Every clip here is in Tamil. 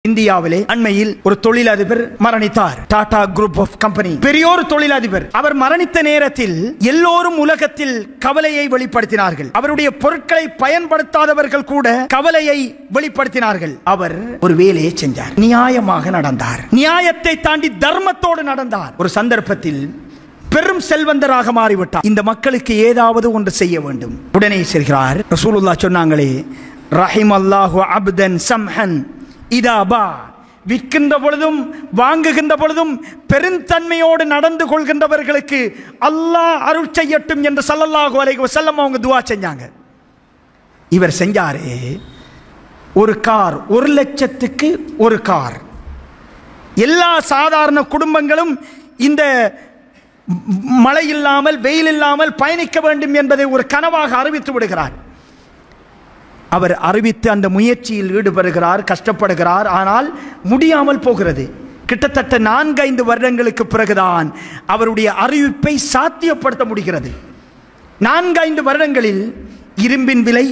இந்தியாவிலே அண்மையில் ஒரு தொழிலதிபர் மரணித்தார். டாடா குரூப் ஆஃப் கம்பெனி பெரியோர் தொழிலதிபர். அவர் மரணித்த நேரத்தில் எல்லோரும் உலகத்தில் கவலையை வெளிப்படுத்தினார்கள். அவருடைய பொருட்களை பயன்படுத்தாதவர்கள் கூட கவலையை வெளிப்படுத்தினார்கள். அவர் ஒரு வேலையை செஞ்சார், நியாயமாக நடந்தார், நியாயத்தை தாண்டி தர்மத்தோடு நடந்தார். ஒரு சந்தர்ப்பத்தில் பெரும் செல்வந்தராக மாறிவிட்டார். இந்த மக்களுக்கு ஏதாவது ஒன்று செய்ய வேண்டும். உடனே செல்கிறார். ரசூலுல்லாஹ் சொன்னாங்களே, ரஹிமல்லாஹு அப்தன் சம்ஹன் இதாபா, விற்கின்ற பொழுதும் வாங்குகின்ற பொழுதும் பெருந்தன்மையோடு நடந்து கொள்கின்றவர்களுக்கு அல்லாஹ் அருள் செய்யட்டும் என்று ஸல்லல்லாஹு அலைஹி வஸல்லம் அவங்க துஆ செஞ்சாங்க. இவர் செஞ்சாரே, ஒரு கார், 1 லட்சத்துக்கு ஒரு கார். எல்லா சாதாரண குடும்பங்களும் இந்த மழை இல்லாமல் வெயில் இல்லாமல் பயணிக்க வேண்டும் என்பதை ஒரு கனவாக அறிவித்து விடுகிறார். அவர் அறிவித்து அந்த முயற்சியில் ஈடுபடுகிறார், கஷ்டப்படுகிறார். ஆனால் முடியாமல் போகிறது. கிட்டத்தட்ட 4-5 வருடங்களுக்கு பிறகுதான் அவருடைய அறிவிப்பை சாத்தியப்படுத்த முடிகிறது. 4-5 வருடங்களில் இரும்பின் விலை,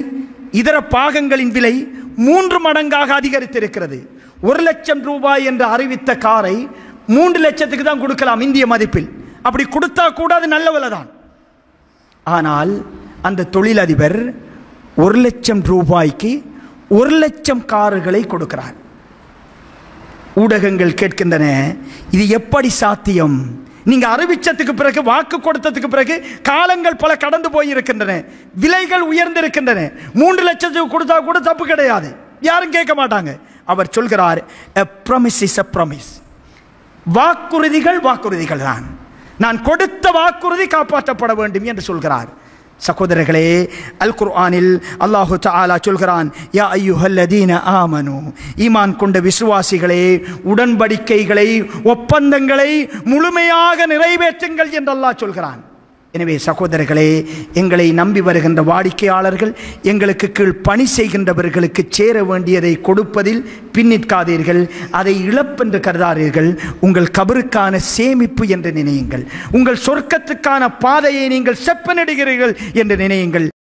இதர பாகங்களின் விலை 3 மடங்காக அதிகரித்திருக்கிறது. 1 லட்சம் ரூபாய் என்று அறிவித்த காரை 3 லட்சத்துக்கு தான் கொடுக்கலாம் இந்திய மதிப்பில். அப்படி கொடுத்தா கூட அது நல்ல விலை தான். ஆனால் அந்த தொழிலதிபர் 1 லட்சம் ரூபாய்க்கு 1 லட்சம் கார்களை கொடுக்கிறார். ஊடகங்கள் கேட்கின்றன, இது எப்படி சாத்தியம்? நீங்க அறிவிச்சதுக்கு பிறகு, வாக்கு கொடுத்ததுக்கு பிறகு காலங்கள் பல கடந்து போயிருக்கின்றன, விலைகள் உயர்ந்திருக்கின்றன. 3 லட்சத்துக்கு கொடுத்தா கூட தப்பு கிடையாது, யாரும் கேட்க மாட்டாங்க. அவர் சொல்கிறார், a promise is a promise. வாக்குறுதிகள் வாக்குறுதிகள் தான். நான் கொடுத்த வாக்குறுதி காப்பாற்றப்பட வேண்டும் என்று சொல்கிறார். சகோதரர்களே, அல் குர்ஆனில் அல்லாஹு தஆலா சொல்கிறான், யா அய்யுஹல்லதீன ஆமனு, ஈமான் கொண்ட விசுவாசிகளே, உடன்படிக்கைகளை, ஒப்பந்தங்களை முழுமையாக நிறைவேற்றுங்கள் என்று அல்லாஹ் சொல்கிறான். எனவே சகோதரர்களே, எங்களை நம்பி வருகின்ற வாடிக்கையாளர்கள், எங்களுக்கு கீழ் பணி செய்கின்றவர்களுக்கு சேர வேண்டியதை கொடுப்பதில் பின்னிற்காதீர்கள். அதை இழப்பென்று கருதாதீர்கள். உங்கள் கபருக்கான சேமிப்பு என்று நினையுங்கள். உங்கள் சொர்க்கத்துக்கான பாதையை நீங்கள் செப்பனிடுகிறீர்கள் என்று நினையுங்கள்.